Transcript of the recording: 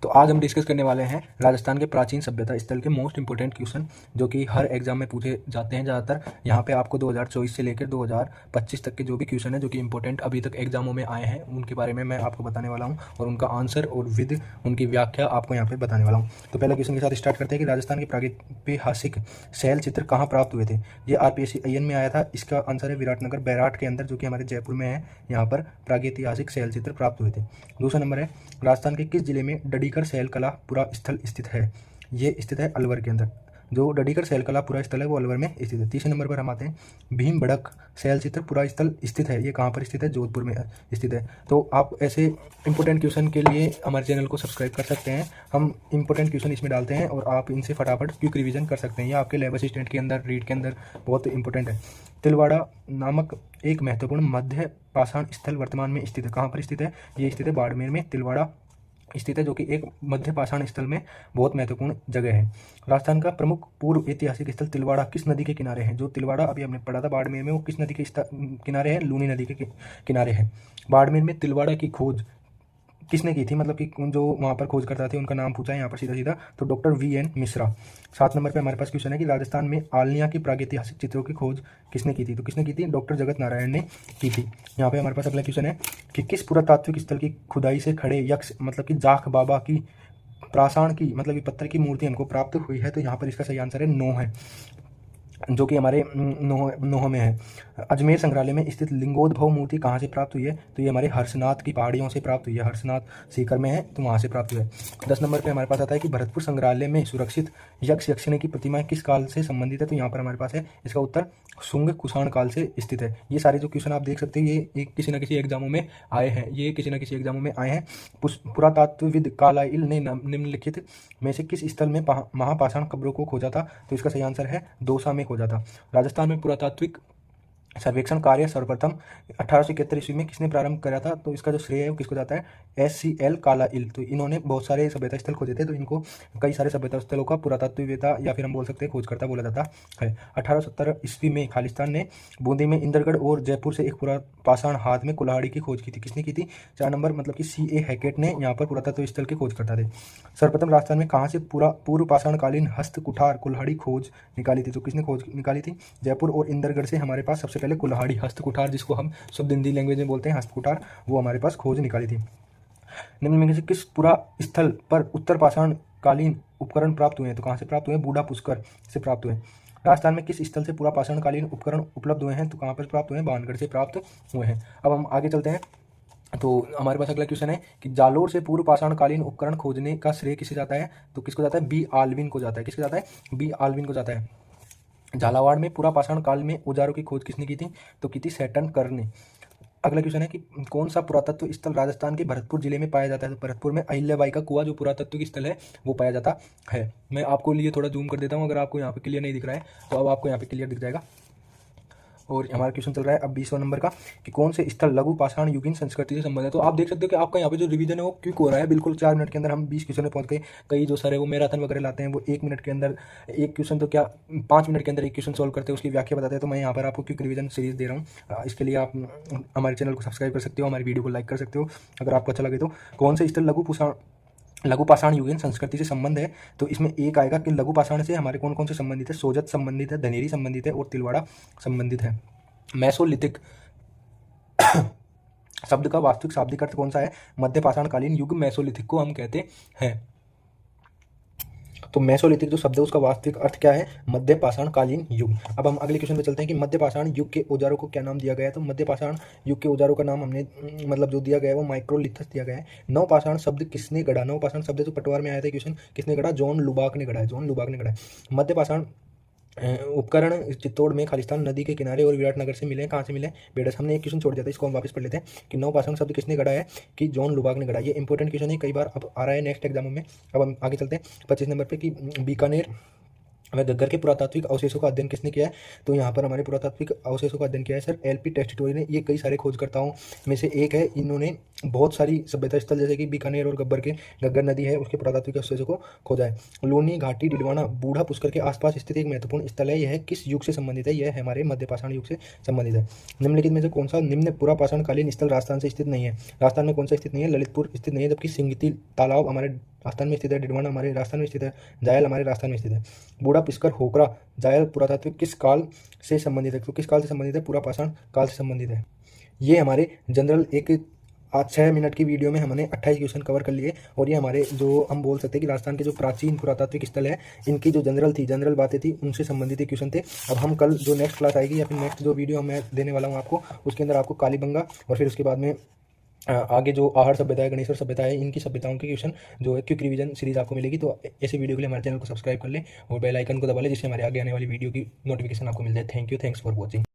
तो आज हम डिस्कस करने वाले हैं राजस्थान के प्राचीन सभ्यता स्थल के मोस्ट इंपोर्टेंट क्वेश्चन जो कि हर एग्जाम में पूछे जाते हैं ज़्यादातर। यहाँ पे आपको 2024 से लेकर 2025 तक के जो भी क्वेश्चन है जो कि इंपॉर्टेंट अभी तक एग्जामों में आए हैं उनके बारे में मैं आपको बताने वाला हूँ और उनका आंसर और विद उनकी व्याख्या आपको यहाँ पे बताने वाला हूँ। तो पहले क्वेश्चन के साथ स्टार्ट करते हैं कि राजस्थान के प्रागैतिहासिक शैल चित्र कहाँ प्राप्त हुए थे। ये आरपीएससी IN में आया था। इसका आंसर है विराटनगर बैराट के अंदर जो कि हमारे जयपुर में है। यहाँ पर प्रागैतिहासिक शैल चित्र प्राप्त हुए थे। दूसरा नंबर है राजस्थान के किस जिले में डडीकर शैल कला पुरा स्थल स्थित है। ये स्थित है अलवर के अंदर। जो डडीकर शैल कला पुरा स्थल है वो अलवर में स्थित है। तीसरे नंबर पर हम आते हैं भीम बड़क शैल चित्र पुरा स्थल स्थित है। ये कहाँ पर स्थित है? जोधपुर में स्थित है। तो आप ऐसे इंपॉर्टेंट क्वेश्चन के लिए हमारे चैनल को सब्सक्राइब कर सकते हैं। हम इंपॉर्टेंट क्वेश्चन इसमें डालते हैं और आप इनसे फटाफट क्विक रिवीजन कर सकते हैं। ये आपके लैब असिस्टेंट के अंदर रीड के अंदर बहुत इंपॉर्टेंट है। तिलवाड़ा नामक एक महत्वपूर्ण मध्य पाषाण स्थल वर्तमान में स्थित है। कहाँ पर स्थित है? ये स्थित है बाड़मेर में तिलवाड़ा स्थित है जो कि एक मध्य पाषाण स्थल में बहुत महत्वपूर्ण जगह है। राजस्थान का प्रमुख पूर्व ऐतिहासिक स्थल तिलवाड़ा किस नदी के किनारे है? जो तिलवाड़ा अभी हमने पढ़ा था बाड़मेर में वो किस नदी के किनारे है? लूनी नदी के किनारे है। बाड़मेर में तिलवाड़ा की खोज किसने की थी? मतलब कि जो वहाँ पर खोज करता थे उनका नाम पूछा है यहाँ पर सीधा सीधा, तो डॉक्टर VN मिश्रा। 7 नंबर पे हमारे पास क्वेश्चन है कि राजस्थान में आलनिया की प्रागैतिहासिक चित्रों की खोज किसने की थी? तो किसने की थी? डॉक्टर जगत नारायण ने की थी। यहाँ पे हमारे पास अगला क्वेश्चन है कि किस पुरातात्विक स्थल की खुदाई से खड़े यक्ष मतलब कि जाख बाबा की प्रासाण की मतलब कि पत्थर की मूर्ति हमको प्राप्त हुई है? तो यहाँ पर इसका सही आंसर है नोह है जो कि हमारे नोह में है। अजमेर संग्रहालय में स्थित लिंगोद्भव मूर्ति कहाँ से प्राप्त हुई है? तो ये हमारे हर्षनाथ की पहाड़ियों से प्राप्त हुई है। हर्षनाथ सीकर में है तो वहाँ से प्राप्त हुई है। 10 नंबर पे हमारे पास आता है कि भरतपुर संग्रहालय में सुरक्षित यक्ष यक्षिणी की प्रतिमाएं किस काल से संबंधित है? तो यहाँ पर हमारे पास है इसका उत्तर शुंग कुषाण काल से स्थित है। ये सारे जो क्वेश्चन आप देख सकते हैं ये किसी न किसी एग्जामों में आए हैं। ये किसी न किसी एग्जामों में आए हैं। पुरातत्वविद कार्लाइल ने निम्नलिखित में से किस स्थल में महापाषाण कब्रों को खोजा था? तो इसका सही आंसर है दौसा में खोजा था। राजस्थान में पुरातात्विक सर्वेक्षण कार्य सर्वप्रथम 1871 ईस्वी में किसने प्रारंभ करा था? तो इसका जो श्रेय है वो किसको जाता है? SCL Carlyle. तो इन्होंने बहुत सारे सभ्यता स्थल खोजे थे तो इनको कई सारे सभ्यता स्थलों का पुरातत्ववेत्ता या फिर हम बोल सकते हैं खोजकर्ता बोला जाता है। 1870 ईस्वी में खालिस्तान ने बूंदी में इंदरगढ़ और जयपुर से एक पुरा पाषाण हाथ में कुल्हाड़ी की खोज की थी। किसने की थी? 4 नंबर मतलब कि CA हैकेट ने यहाँ पर पुरातत्व स्थल के खोज करता थे। सर्वप्रथम राजस्थान में कहाँ से पूर्व पाषाणकालीन हस्त कुठार कुल्हाड़ी खोज निकाली थी? तो किसने खोज निकाली थी? जयपुर और इंदरगढ़ से हमारे पास सबसे पहले कुल्हाड़ी हस्त कुठार जिसको हम शुद्ध हिंदी लैंग्वेज में बोलते हैं हस्त कुठार, वो हमारे पास खोज निकाली थी। निम्न में से किस पुरा स्थल पर उत्तर पाषाण कालीन उपकरण प्राप्त हुए हैं? तो कहाँ से प्राप्त हुए? बूढ़ा पुष्कर से प्राप्त हुए। राजस्थान में किस स्थल से पूरा पाषाण कालीन उपकरण उपलब्ध हुए हैं? तो कहाँ पर प्राप्त हुए हैं? बानगढ़ से प्राप्त हुए हैं। अब हम आगे चलते हैं। तो हमारे पास अगला क्वेश्चन है कि जालोर से पूर्व पाषाणकालीन उपकरण खोजने का श्रेय किसे जाता है? तो किसको जाता है? B आल्विन को जाता है। किसको जाता है? B आल्विन को जाता है। झालावाड़ में पूरा पाषाण काल में औजारों की खोज किसने की थी? तो की थी सैटन कर ने। अगला क्वेश्चन है कि कौन सा पुरातत्व स्थल राजस्थान के भरतपुर जिले में पाया जाता है? तो भरतपुर में अहिल्याबाई का कुआं जो पुरातत्व स्थल है वो पाया जाता है। मैं आपको लिए थोड़ा जूम कर देता हूँ, अगर आपको यहाँ पे क्लियर नहीं दिख रहा है तो अब आपको यहाँ पे क्लियर दिख जाएगा। और हमारा क्वेश्चन चल रहा है अब 20वां नंबर का कि कौन से स्थल लघु पाषाण युगीन संस्कृति से संबंधित है। तो आप देख सकते हो कि आपका यहाँ पे जो रिवीजन है वो क्विक हो रहा है, बिल्कुल 4 मिनट के अंदर हम 20 क्वेश्चन में पहुंच गए। कई जो सर है वो मैराथन वगैरह लाते हैं, वो 1 मिनट के अंदर एक क्वेश्चन तो क्या 5 मिनट के अंदर एक क्वेश्चन सॉल्व करते हैं, उसकी व्याख्या बताते हैं। तो मैं यहाँ पर आपको क्विक रिवीजन सीरीज दे रहा हूँ। इसके लिए आप हमारे चैनल को सब्सक्राइब कर सकते हो, हमारी वीडियो को लाइक कर सकते हो अगर आपको अच्छा लगे तो। कौन से स्थल लघु पाषाण युगीन संस्कृति से संबंध है? तो इसमें एक आएगा कि लघु पाषाण से हमारे कौन कौन से संबंधित है? सोजत संबंधित है, धनेरी संबंधित है और तिलवाड़ा संबंधित है। मेसोलिथिक शब्द का वास्तविक शाब्दिक अर्थ कौन सा है? मध्य पाषाणकालीन युग मेसोलिथिक को हम कहते हैं। तो मेसोलिथिक जो शब्द है उसका वास्तविक अर्थ क्या है? मध्य पाषाणकालीन युग। अब हम अगले क्वेश्चन पे चलते हैं कि मध्य पाषाण युग के औजारों को क्या नाम दिया गया है? तो मध्य पाषाण युग के औजारों का नाम हमने मतलब जो दिया गया है वो माइक्रोलिथस दिया गया है। नवपाषाण शब्द किसने गढ़ा? नवपाषाण शब्द जो पटवार में आया था क्वेश्चन, किसने गढ़ा? जॉन लुबाक ने गढ़ा है। जॉन लुबाक ने गढ़ा है। मध्य पाषाण उपकरण चित्तौड़ में खालिस्तान नदी के किनारे और विराटनगर से मिले। कहाँ से मिले? बेडस। हमने एक क्वेश्चन छोड़ दिया था, इसको हम वापस पढ़ लेते हैं कि नवपाषाण शब्द किसने गढ़ा है? कि जॉन लुबाक ने गढ़ा। ये इंपॉर्टेंट क्वेश्चन है, कई बार अब आ रहा है नेक्स्ट एग्जामों में। अब हम आगे चलते हैं 25 नंबर पे कि बीकानेर वह घग्गर के पुरातात्विक अवशेषों का अध्ययन किसने किया है? तो यहाँ पर हमारे पुरातात्विक अवशेषों का अध्ययन किया है सर LP टेस्टिटोरी ने। ये कई सारे खोजकर्ताओं में से एक है। इन्होंने बहुत सारी सभ्यता स्थल जैसे कि बीकानेर और घग्गर नदी है उसके पुरातात्विक अवशेषों को खोजा है। लूनी घाटी डिडवाना बूढ़ा पुष्कर के आसपास स्थित एक महत्वपूर्ण स्थल है। यह किस युग से संबंधित है? यह हमारे मध्य पाषाण युग से संबंधित है। निम्नलिखित में से कौन सा निम्न पुरा पाषाणकालीन स्थल राजस्थान से स्थित नहीं है? राजस्थान में कौन सा स्थित नहीं है? ललितपुर स्थित नहीं है, जबकि सिंगती तालाब हमारे राजस्थान में स्थित है। डिडवाना हमारे राजस्थान में स्थित है। जायल हमारे राजस्थान में स्थित है। बूढ़ा पिस्कर होकरा जायल पुरातात्विक किस काल से संबंधित है? तो किस काल से संबंधित है? पूरा पाषाण काल से संबंधित है। ये हमारे जनरल एक आज 6 मिनट की वीडियो में हमने 28 क्वेश्चन कवर कर लिए और ये हमारे जो हम बोल सकते हैं कि राजस्थान के जो प्राचीन पुरातात्विक स्थल है इनकी जो जनरल बातें थी उनसे संबंधित क्वेश्चन थे। अब हम कल जो नेक्स्ट क्लास आएगी या फिर नेक्स्ट जो वीडियो मैं देने वाला हूँ आपको, उसके अंदर आपको कालीबंगा और फिर उसके बाद में आगे जो आहड़ सभ्यता है, गणेश्वर सभ्यता है, इनकी सभ्यताओं के क्वेश्चन जो है क्विक रिवीजन सीरीज आपको मिलेगी। तो ऐसे वीडियो के लिए हमारे चैनल को सब्सक्राइब कर लें और बेल आइकन को दबा लें जिससे हमारे आगे आने वाली वीडियो की नोटिफिकेशन आपको मिल जाए। Thank you, thanks for watching.